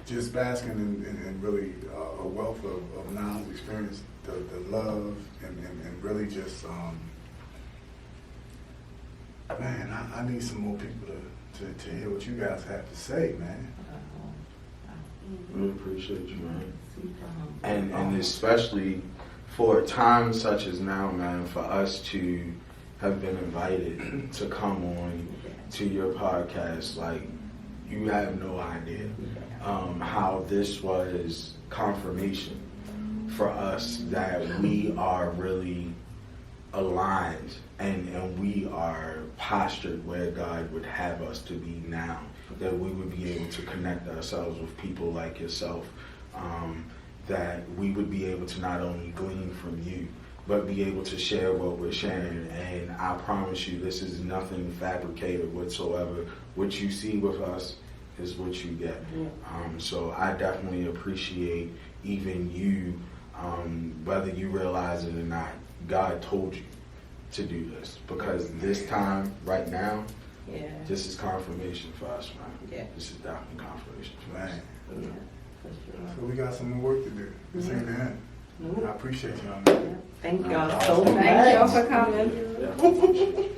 Speaker 2: just basking in really a wealth of knowledge, experience, the love, and really just, man, I need some more people to hear what you guys have to say, man.
Speaker 3: We appreciate you, man. And especially for a time such as now, man, for us to have been invited to come on to your podcast, like, you have no idea how this was confirmation for us that we are really aligned and we are postured where God would have us to be now, that we would be able to connect ourselves with people like yourself, that we would be able to not only glean from you, but be able to share what we're sharing. And I promise you, this is nothing fabricated whatsoever. What you see with us is what you get. So I definitely appreciate even you, whether you realize it or not, God told you to do this, because this time, right now, this is confirmation for us, man.
Speaker 1: Yeah.
Speaker 3: This is definitely confirmation for us.
Speaker 2: Man. So we got some more work to do. This ain't the end. I appreciate y'all, man.
Speaker 1: Thank y'all so much.
Speaker 4: Thank y'all for coming.
Speaker 3: Yeah. Thank you.